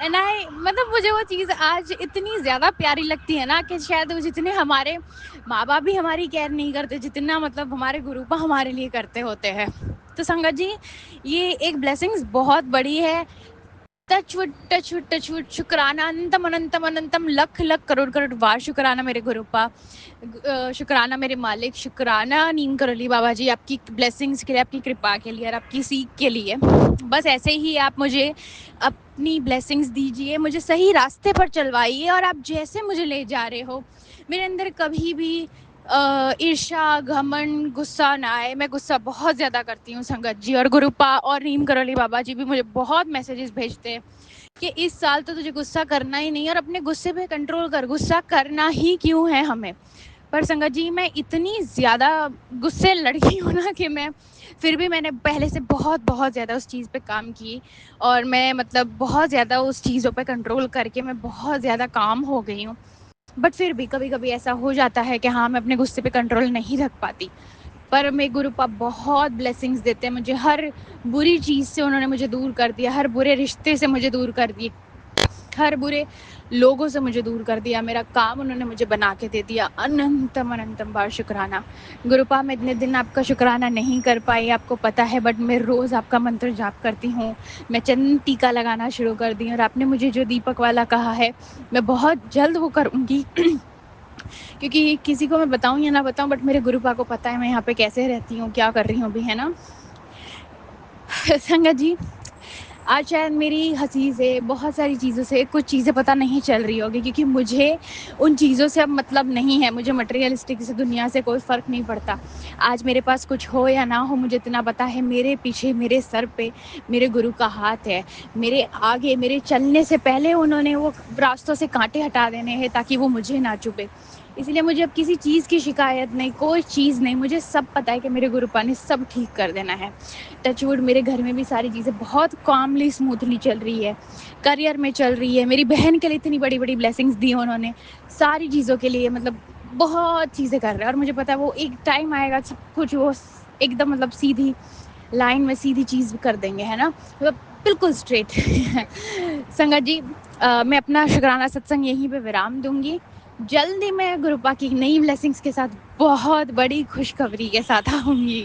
And I مطلب مجھے وہ چیز آج اتنی زیادہ پیاری لگتی ہے نا کہ شاید وہ جتنے ہمارے ماں باپ بھی ہماری کیئر نہیں کرتے جتنا مطلب ہمارے گروپا ہمارے لیے کرتے ہوتے ہیں. تو سنگت جی یہ ایک بلیسنگس بہت بڑی ہے. ٹچ وڈ شکرانہ انتم انتم انتم لکھ لکھ کروڑ کروڑ بار شکرانہ میرے گروپا, شکرانہ میرے مالک, شکرانہ نیم کرولی بابا جی آپ کی بلیسنگس کے لیے, آپ کی کرپا کے لیے اور آپ کی سیکھ کے لیے. بس ایسے ہی آپ مجھے اپنی بلیسنگس دیجیے, مجھے صحیح راستے پر چلوائیے, اور آپ جیسے مجھے لے جا رہے ہو میرے اندر کبھی بھی عرشا گھمنڈ غصہ نہ آئے. میں غصہ بہت زیادہ کرتی ہوں سنگت جی, اور گروپا اور نیم کرولی بابا جی بھی مجھے بہت میسیجز بھیجتے ہیں کہ اس سال تو تجھے غصہ کرنا ہی نہیں, اور اپنے غصے پہ کنٹرول کر, غصہ کرنا ہی کیوں ہے ہمیں. پر سنگت جی میں اتنی زیادہ غصے لڑکی ہوں نا کہ میں پھر بھی میں نے پہلے سے بہت بہت زیادہ اس چیز پہ کام کی, اور میں مطلب بہت زیادہ اس چیزوں پہ کنٹرول کر کے میں بہت زیادہ کام ہو گئی ہوں. بٹ پھر بھی کبھی کبھی ایسا ہو جاتا ہے کہ ہاں میں اپنے غصے پہ کنٹرول نہیں رکھ پاتی. پر میرے گروپا بہت بلیسنگس دیتے ہیں مجھے, ہر بری چیز سے انہوں نے مجھے دور کر دیا, ہر برے رشتے سے مجھے دور کر دی, ہر برے لوگوں سے مجھے دور کر دیا. میرا کام انہوں نے مجھے بنا کے دے دیا. انتم انتم بار شکرانہ گروپا. میں اتنے دن آپ کا شکرانہ نہیں کر پائی, آپ کو پتہ ہے, بٹ میں روز آپ کا منتر جاپ کرتی ہوں. میں چندن ٹیکا لگانا شروع کر دی, اور آپ نے مجھے جو دیپک والا کہا ہے میں بہت جلد وہ کروں گی. کیونکہ کسی کو میں بتاؤں یا نہ بتاؤں, بٹ میرے گروپا کو پتہ ہے میں یہاں پہ کیسے رہتی ہوں, کیا کر رہی ہوں بھی, ہے نا. سنگت جی آج شاید میری ہنسی سے, بہت ساری چیزوں سے کچھ چیزیں پتہ نہیں چل رہی ہوگی, کیونکہ مجھے ان چیزوں سے اب مطلب نہیں ہے. مجھے مٹیریلسٹک سے دنیا سے کوئی فرق نہیں پڑتا. آج میرے پاس کچھ ہو یا نہ ہو, مجھے اتنا پتہ ہے میرے پیچھے میرے سر پہ میرے گرو کا ہاتھ ہے. میرے آگے میرے چلنے سے پہلے انہوں نے وہ راستوں سے کانٹے ہٹا دینے ہیں تاکہ وہ مجھے نہ چبھے. اس لیے مجھے اب کسی چیز کی شکایت نہیں, کوئی چیز نہیں. مجھے سب پتہ ہے کہ میرے گروپا نے سب ٹھیک کر دینا ہے. ٹچ ووڈ میرے گھر میں بھی ساری چیزیں بہت کاملی اسموتھلی چل رہی ہے, کریئر میں چل رہی ہے. میری بہن کے لیے اتنی بڑی بڑی بلیسنگس دی انہوں نے, ساری چیزوں کے لیے مطلب بہت چیزیں کر رہے ہیں. اور مجھے پتا ہے وہ ایک ٹائم آئے گا سب کچھ وہ ایک دم مطلب سیدھی لائن میں سیدھی چیز کر دیں گے, ہے نا, مطلب بالکل اسٹریٹ. سنگت جی میں اپنا شکرانہ ستسنگ یہیں پہ ورام دوں گی. جلد ہی میں گروپا کی نئی بلیسنگس کے ساتھ بہت بڑی خوشخبری کے ساتھ آؤں گی.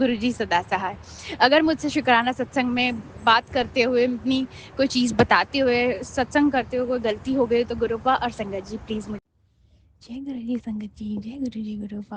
گرو جی سدا سہائے. اگر مجھ سے شکرانہ ستسنگ میں بات کرتے ہوئے, اپنی کوئی چیز بتاتے ہوئے, ستسنگ کرتے ہوئے کوئی غلطی ہو گئی تو گروپا اور سنگت جی پلیز مجھے. جے گرو جی سنگت جی, جے گرو جی گروپا.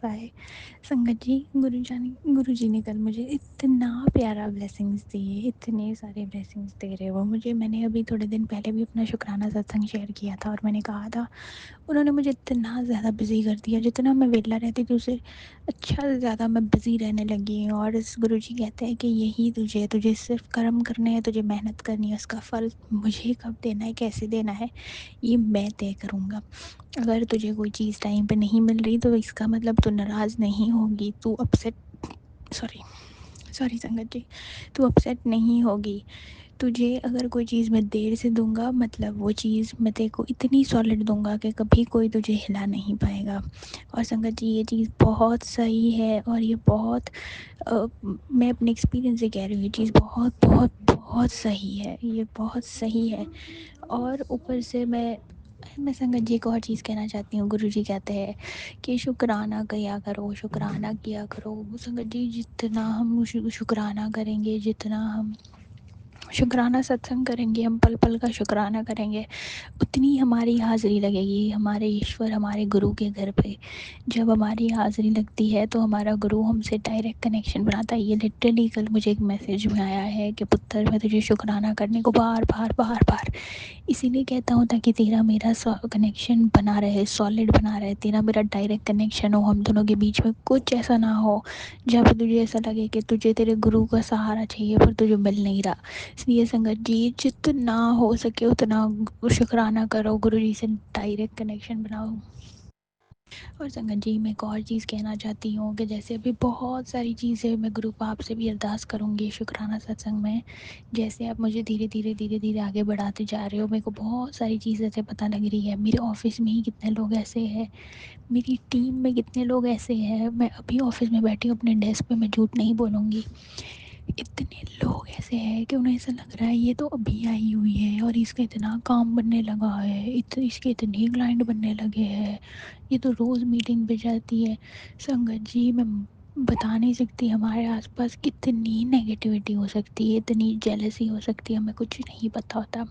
سہائے. سنگت جی گرو جی نے کل مجھے اتنا پیارا بلیسنگس دیے, اتنے سارے بلیسنگس دے رہے وہ مجھے. میں نے ابھی تھوڑے دن پہلے بھی اپنا شکرانہ ستسنگ شیئر کیا تھا, اور میں نے کہا تھا انہوں نے مجھے اتنا زیادہ بزی کر دیا. جتنا میں ویلا رہتی تھی اسے اچھا سے زیادہ میں بزی رہنے لگی ہوں. اور اس گرو جی کہتے ہیں کہ یہی تجھے صرف کرم کرنے ہیں, تجھے محنت کرنی ہے, اس کا پھل مجھے کب دینا ہے, کیسے دینا ہے, یہ میں طے کروں گا. اگر تجھے کوئی چیز ٹائم پہ نہیں مل رہی تو اس کا مطلب تو ناراض نہیں ہوگی, تو سوری سنگت جی, تو اپسیٹ نہیں ہوگی. تجھے اگر کوئی چیز میں دیر سے دوں گا, مطلب وہ چیز میں تیرے کو اتنی سالڈ دوں گا کہ کبھی کوئی تجھے ہلا نہیں پائے گا. اور سنگت جی یہ چیز بہت صحیح ہے, اور یہ بہت میں اپنے ایکسپیرینس سے کہہ رہی ہوں, یہ چیز بہت بہت بہت صحیح ہے, یہ بہت صحیح ہے. اور اوپر سے میں سنگت جی کو اور چیز کہنا چاہتی ہوں. گرو جی کہتے ہیں کہ شکرانہ کیا کرو, شکرانہ کیا کرو. سنگت جی جتنا ہم شکرانہ کریں گے, جتنا ہم شکرانہ ستسنگ کریں گے, ہم پل پل کا شکرانہ کریں گے, اتنی ہماری حاضری لگے گی ہمارے ایشور, ہمارے گرو کے گھر پہ. جب ہماری حاضری لگتی ہے تو ہمارا گرو ہم سے ڈائریکٹ کنیکشن بناتا ہے. یہ لٹرلی کل مجھے ایک میسیج میں آیا ہے کہ پتر میں تجھے شکرانہ کرنے کو بار بار بار بار اسی لیے کہتا ہوں تاکہ تیرا میرا کنیکشن بنا رہے, سالڈ بنا رہے, تیرا میرا ڈائریکٹ کنیکشن ہو. ہم دونوں کے بیچ میں کچھ ایسا نہ ہو جہاں پہ تجھے ایسا لگے کہ تجھے تیرے گرو کا سہارا چاہیے پر تجھے مل نہیں رہا. اس لیے سنگت جی جتنا ہو سکے اتنا شکرانہ کرو, گرو جی سے ڈائریکٹ کنیکشن بناؤ. اور سنگت جی میں ایک اور چیز کہنا چاہتی ہوں کہ جیسے ابھی بہت ساری چیزیں میں گروپ آپ سے بھی ارداس کروں گی شکرانہ ستسنگ میں، جیسے آپ مجھے دھیرے دھیرے دھیرے دھیرے آگے بڑھاتے جا رہے ہو، میرے کو بہت ساری چیزیں سے پتہ لگ رہی ہے، میرے آفس میں ہی کتنے لوگ ایسے ہیں، میری ٹیم میں کتنے لوگ ایسے ہیں، میں ابھی آفس میں بیٹھی ہوں اپنے ڈیسک پہ، میں جھوٹ نہیں بولوں گی، اتنے لوگ ایسے ہیں کہ انہیں ایسا لگ رہا ہے یہ تو ابھی آئی ہوئی ہے اور اس کا اتنا کام بننے لگا ہے، اس کے اتنے کلائنٹ بننے لگے ہیں، یہ تو روز میٹنگ پہ جاتی ہے۔ سنگت جی میں بتا نہیں سکتی ہمارے آس پاس کتنی نیگیٹیوٹی ہو سکتی ہے، اتنی جیلسی ہو سکتی ہے، ہمیں کچھ نہیں پتہ ہوتا،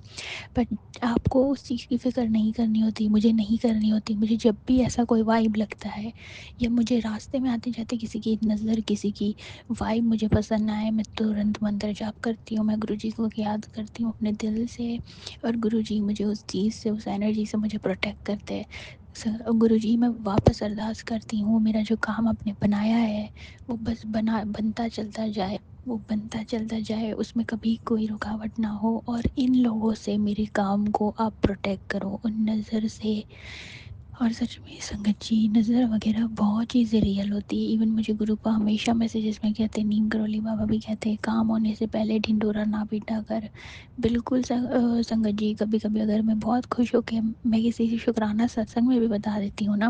پر آپ کو اس چیز کی فکر نہیں کرنی ہوتی، مجھے نہیں کرنی ہوتی، مجھے جب بھی ایسا کوئی وائب لگتا ہے یا مجھے راستے میں آتے جاتے کسی کی نظر، کسی کی وائب مجھے پسند نہ آئے، میں ترنت منتر جاپ کرتی ہوں، میں گرو جی کو یاد کرتی ہوں اپنے دل سے، اور گرو جی مجھے اس چیز سے، اس انرجی سے مجھے پروٹیکٹ کرتے ہیں۔ گرو جی میں واپس ارداس کرتی ہوں میرا جو کام آپ نے بنایا ہے وہ بس بنتا چلتا جائے، وہ بنتا چلتا جائے، اس میں کبھی کوئی رکاوٹ نہ ہو، اور ان لوگوں سے میرے کام کو آپ پروٹیکٹ کرو، ان نظر سے۔ اور سچ میں سنگت جی نظر وغیرہ بہت چیزیں ریئل ہوتی ہے، ایون مجھے گروپا ہمیشہ میسیجز میں کہتے ہیں، نیم کرولی بابا بھی کہتے ہیں کام ہونے سے پہلے ڈھنڈورا نہ پیٹا کر۔ بالکل سنگت جی کبھی کبھی اگر میں بہت خوش ہو کے میں کسی سے شکرانہ ستسنگ میں بھی بتا دیتی ہوں نا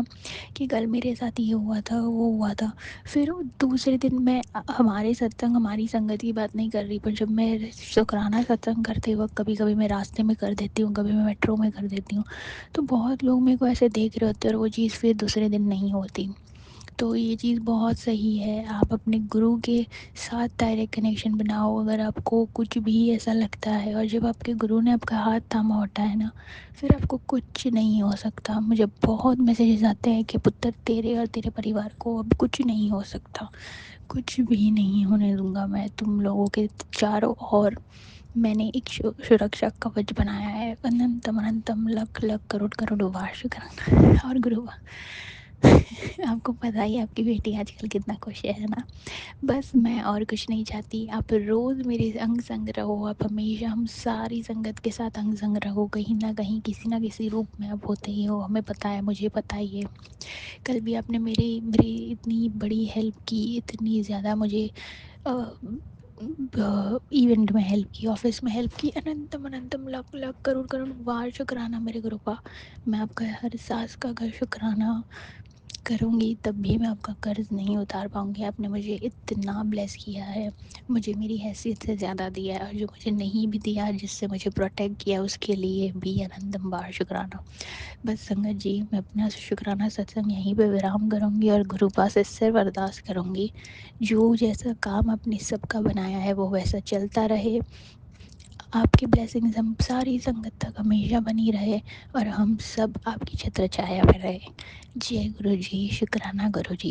کہ کل میرے ساتھ یہ ہوا تھا وہ ہوا تھا، پھر دوسرے دن میں ہمارے ستسنگ ہماری سنگت کی بات نہیں کر رہی، پر جب میں شکرانہ ستسنگ کرتے وقت کبھی کبھی میں راستے میں کر دیتی ہوں، کبھی میں میٹرو میں کر دیتی ہوں، تو بہت لوگ میرے کو ایسے دیکھ رہے ہوتے ہیں اور وہ چیز پھر دوسرے دن نہیں ہوتی۔ تو یہ چیز بہت صحیح ہے، آپ اپنے گرو کے ساتھ ڈائریکٹ کنیکشن بناؤ اگر آپ کو کچھ بھی ایسا لگتا ہے، اور جب آپ کے گرو نے آپ کا ہاتھ تھاما ہوتا ہے نا پھر آپ کو کچھ نہیں ہو سکتا۔ مجھے بہت میسیجز آتے ہیں کہ پتر تیرے اور تیرے پریوار کو اب کچھ نہیں ہو سکتا، کچھ بھی نہیں ہونے دوں گا میں تم لوگوں کے چاروں، اور میں نے ایک سرکشا کوچ بنایا ہے، اننتم اننتم لکھ لکھ کروڑ کروڑ وار شکرانا۔ اور گرو آپ کو پتہ ہی ہے آپ کی بیٹی آج کل کتنا خوش ہے نا، بس میں اور کچھ نہیں چاہتی، آپ روز میرے انگ سنگ رہو، آپ ہمیشہ ہم ساری سنگت کے ساتھ انگ سنگ رہو، کہیں نہ کہیں کسی نہ کسی روپ میں آپ ہوتے ہی ہو، ہمیں پتہ ہے، مجھے پتہ ہی ہے۔ کل بھی آپ نے میری اتنی بڑی ہیلپ کی، اتنی زیادہ مجھے ایونٹ میں ہیلپ کی، آفس میں ہیلپ کی، اننتم اننتم لاکھ لاکھ کروڑ کروڑ بار شکرانہ میرے گروپا۔ میں آپ کا ہر سانس کا اگر شکرانہ کروں گی تب بھی میں آپ کا قرض نہیں اتار پاؤں گی، آپ نے مجھے اتنا بلیس کیا ہے، مجھے میری حیثیت سے زیادہ دیا ہے، اور جو مجھے نہیں بھی دیا جس سے مجھے پروٹیکٹ کیا اس کے لیے بھی انندم بار شکرانہ۔ بس سنگت جی میں اپنا شکرانہ ستسنگ یہیں پہ ورام کروں گی، اور گروپا سے صرف ارداس کروں گی جو جیسا کام آپ نے سب کا بنایا ہے وہ ویسا چلتا رہے، آپ کی بلیسنگز ہم ساری سنگت تک ہمیشہ بنی رہے، اور ہم سب آپ کی چھتر چھایا میں رہے۔ جے گرو جی، شکرانہ گرو جی،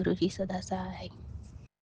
گرو جی سدا سہائے۔